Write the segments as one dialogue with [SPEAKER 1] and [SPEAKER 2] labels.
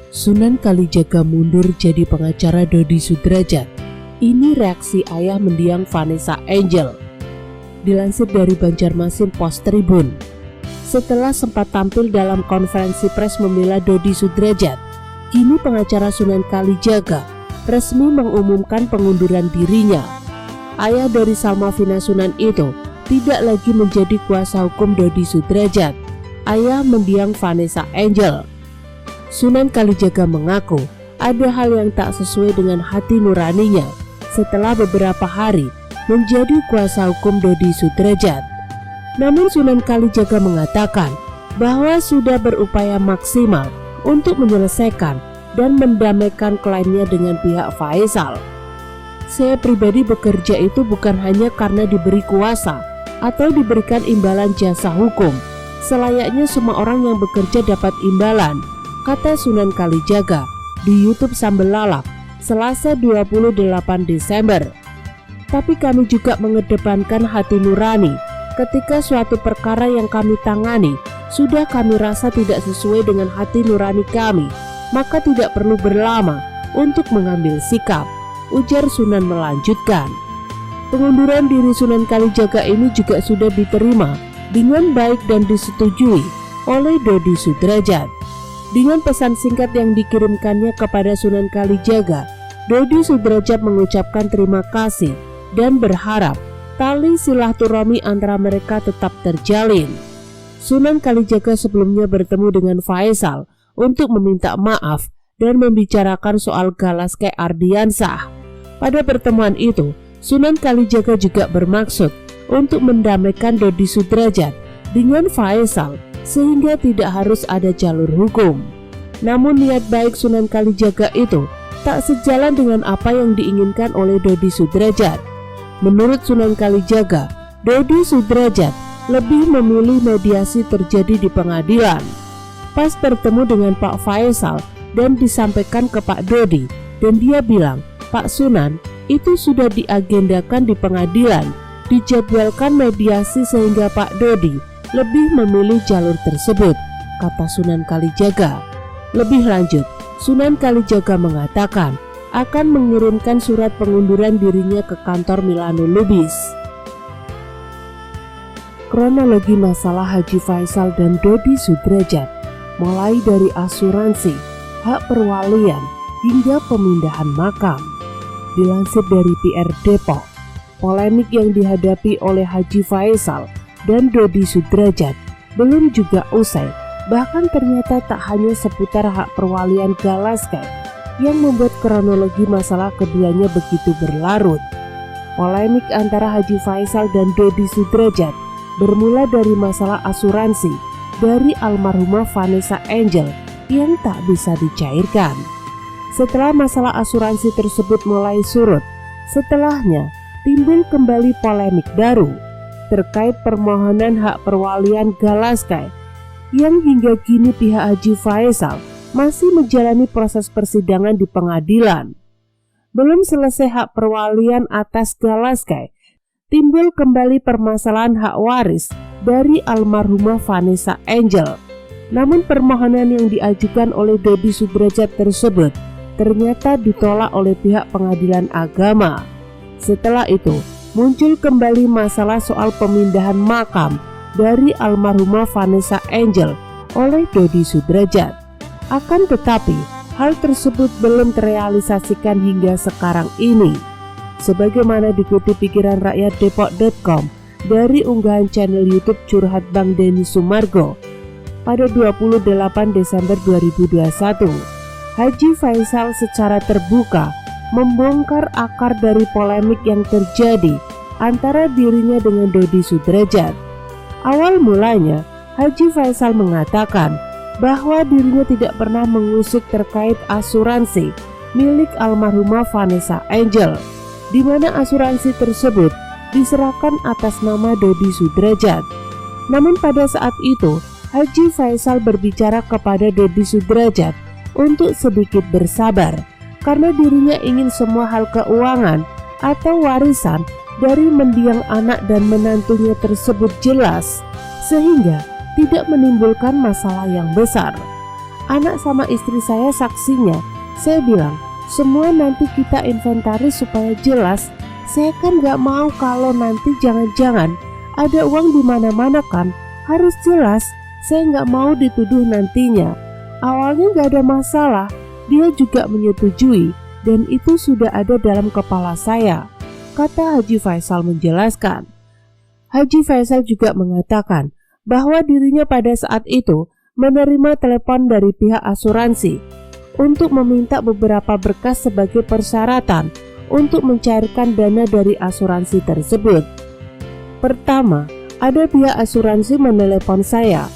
[SPEAKER 1] Sunan Kalijaga mundur jadi pengacara Dodi Sudrajat. Ini reaksi ayah mendiang Vanessa Angel. Dilansir dari Banjarmasin Post Tribun. Setelah sempat tampil dalam konferensi pers membela Dodi Sudrajat, kini pengacara Sunan Kalijaga resmi mengumumkan pengunduran dirinya. Ayah dari Salma Vina Sunan itu tidak lagi menjadi kuasa hukum Dodi Sudrajat, ayah mendiang Vanessa Angel. Sunan Kalijaga mengaku ada hal yang tak sesuai dengan hati nuraninya setelah beberapa hari menjadi kuasa hukum Dodi Sudrajat. Namun Sunan Kalijaga mengatakan bahwa sudah berupaya maksimal untuk menyelesaikan dan mendamaikan kliennya dengan pihak Faisal. Saya pribadi bekerja itu bukan hanya karena diberi kuasa atau diberikan imbalan jasa hukum. Selayaknya semua orang yang bekerja dapat imbalan, kata Sunan Kalijaga di YouTube Sambel Lalak, Selasa 28 Desember. Tapi kami juga mengedepankan hati nurani ketika suatu perkara yang kami tangani sudah kami rasa tidak sesuai dengan hati nurani kami, maka tidak perlu berlama untuk mengambil sikap, ujar Sunan melanjutkan. Pengunduran diri Sunan Kalijaga ini juga sudah diterima dengan baik dan disetujui oleh Dodi Sudrajat. Dengan pesan singkat yang dikirimkannya kepada Sunan Kalijaga, Dodi Sudrajat mengucapkan terima kasih dan berharap tali silaturahmi antara mereka tetap terjalin. Sunan Kalijaga sebelumnya bertemu dengan Faisal untuk meminta maaf dan membicarakan soal Galaskay Ardiansah. Pada pertemuan itu, Sunan Kalijaga juga bermaksud untuk mendamaikan Dodi Sudrajat dengan Faisal sehingga tidak harus ada jalur hukum. Namun niat baik Sunan Kalijaga itu tak sejalan dengan apa yang diinginkan oleh Dodi Sudrajat. Menurut Sunan Kalijaga, Dodi Sudrajat lebih memilih mediasi terjadi di pengadilan. Pas bertemu dengan Pak Faisal dan disampaikan ke Pak Dodi, dan dia bilang, Pak Sunan, itu sudah diagendakan di pengadilan, dijadwalkan mediasi sehingga Pak Dodi lebih memilih jalur tersebut, kata Sunan Kalijaga. Lebih lanjut, Sunan Kalijaga mengatakan akan mengirimkan surat pengunduran dirinya ke kantor Milano Lubis. Kronologi masalah Haji Faisal dan Dodi Sudrajat, mulai dari asuransi, hak perwalian, hingga pemindahan makam. Dilansir dari PR Depok, polemik yang dihadapi oleh Haji Faisal dan Dodi Sudrajat belum juga usai. Bahkan ternyata tak hanya seputar hak perwalian Galaskay yang membuat kronologi masalah keduanya begitu berlarut. Polemik antara Haji Faisal dan Dodi Sudrajat bermula dari masalah asuransi dari almarhumah Vanessa Angel yang tak bisa dicairkan. Setelah masalah asuransi tersebut mulai surut, setelahnya timbul kembali polemik baru terkait permohonan hak perwalian Galaskay yang hingga kini pihak Haji Faisal masih menjalani proses persidangan di pengadilan. Belum selesai hak perwalian atas Galaskay, timbul kembali permasalahan hak waris dari almarhumah Vanessa Angel. Namun permohonan yang diajukan oleh Dodi Sudrajat tersebut ternyata ditolak oleh pihak pengadilan agama. Setelah itu muncul kembali masalah soal pemindahan makam dari almarhumah Vanessa Angel oleh Dodi Sudrajat. Akan tetapi hal tersebut belum terrealisasikan hingga sekarang ini. Sebagaimana dikutip pikiran rakyat Depok.com dari unggahan channel YouTube Curhat Bang Denny Sumargo pada 28 Desember 2021. Haji Faisal secara terbuka membongkar akar dari polemik yang terjadi antara dirinya dengan Dodi Sudrajat. Awal mulanya, Haji Faisal mengatakan bahwa dirinya tidak pernah mengusik terkait asuransi milik almarhumah Vanessa Angel, di mana asuransi tersebut diserahkan atas nama Dodi Sudrajat. Namun pada saat itu, Haji Faisal berbicara kepada Dodi Sudrajat untuk sedikit bersabar karena dirinya ingin semua hal keuangan atau warisan dari mendiang anak dan menantunya tersebut jelas sehingga tidak menimbulkan masalah yang besar. Anak sama istri saya saksinya. Saya bilang, semua nanti kita inventaris supaya jelas. Saya kan gak mau kalau nanti jangan-jangan ada uang di mana-mana kan. Harus jelas, saya gak mau dituduh nantinya. Awalnya gak ada masalah, dia juga menyetujui dan itu sudah ada dalam kepala saya, kata Haji Faisal menjelaskan. Haji Faisal juga mengatakan bahwa dirinya pada saat itu menerima telepon dari pihak asuransi untuk meminta beberapa berkas sebagai persyaratan untuk mencairkan dana dari asuransi tersebut. Pertama, ada pihak asuransi menelepon saya.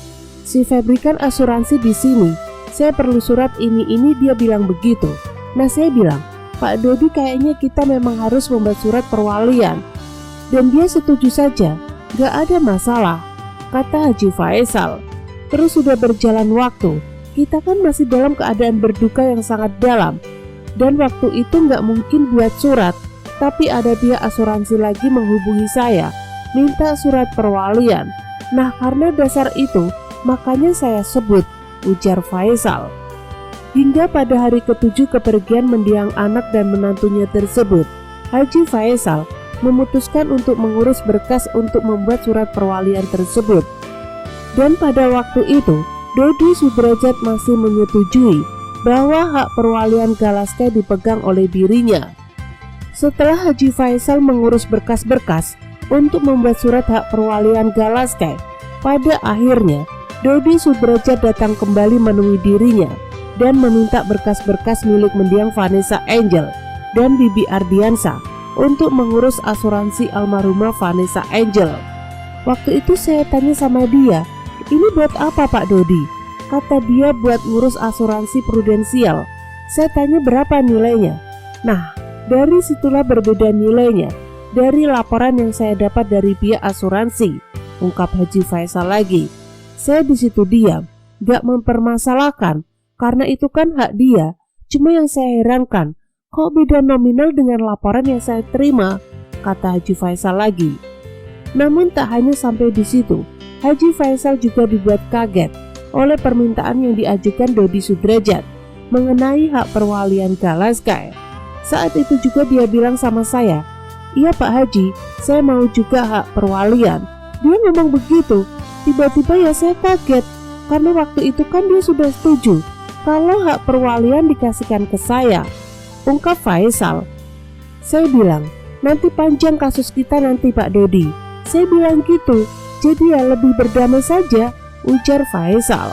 [SPEAKER 1] Si Febri kan asuransi di sini. Saya perlu surat ini dia bilang begitu. Nah saya bilang, Pak Dodi kayaknya kita memang harus membuat surat perwalian. Dan dia setuju saja, gak ada masalah, kata Haji Faisal. Terus sudah berjalan waktu, kita kan masih dalam keadaan berduka yang sangat dalam. Dan waktu itu gak mungkin buat surat, tapi ada pihak asuransi lagi menghubungi saya, minta surat perwalian. Nah karena dasar itu, makanya saya sebut, ujar Faisal. Hingga pada hari ke-7 kepergian mendiang anak dan menantunya tersebut, Haji Faisal memutuskan untuk mengurus berkas untuk membuat surat perwalian tersebut. Dan pada waktu itu, Dodi Sudrajat masih menyetujui bahwa hak perwalian Galaskai dipegang oleh dirinya. Setelah Haji Faisal mengurus berkas-berkas untuk membuat surat hak perwalian Galaskai, pada akhirnya Dodi Sudrajat datang kembali menemui dirinya dan meminta berkas-berkas milik mendiang Vanessa Angel dan Bibi Ardiansa untuk mengurus asuransi almarhumah Vanessa Angel. Waktu itu saya tanya sama dia, ini buat apa Pak Dodi? Kata dia buat ngurus asuransi prudensial. Saya tanya berapa nilainya. Nah, dari situlah berbeda nilainya dari laporan yang saya dapat dari pihak asuransi, ungkap Haji Faisal lagi. Saya di situ diam, gak mempermasalahkan karena itu kan hak dia. Cuma yang saya herankan, kok beda nominal dengan laporan yang saya terima, kata Haji Faisal lagi. Namun tak hanya sampai di situ, Haji Faisal juga dibuat kaget oleh permintaan yang diajukan Dodi Sudrajat mengenai hak perwalian Galaskai. Saat itu juga dia bilang sama saya, iya Pak Haji, saya mau juga hak perwalian. Dia ngomong begitu, tiba-tiba ya saya kaget, karena waktu itu kan dia sudah setuju kalau hak perwalian dikasihkan ke saya, ungkap Faisal. Saya bilang, nanti panjang kasus kita nanti Pak Dodi. Saya bilang gitu, jadi ya lebih berdamai saja, ujar Faisal.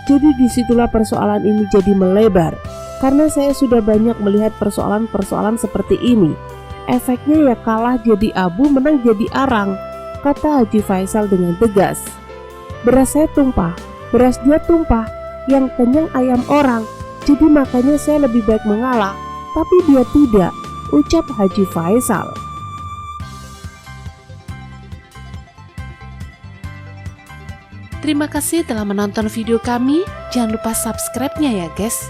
[SPEAKER 1] Jadi disitulah persoalan ini jadi melebar, karena saya sudah banyak melihat persoalan-persoalan seperti ini. Efeknya ya kalah jadi abu, menang jadi arang, kata Haji Faisal dengan tegas. Beras saya tumpah, beras dia tumpah, yang kenyang ayam orang, jadi makanya saya lebih baik mengalah, tapi dia tidak, ucap Haji Faisal.
[SPEAKER 2] Terima kasih telah menonton video kami. Jangan lupa subscribe-nya ya guys.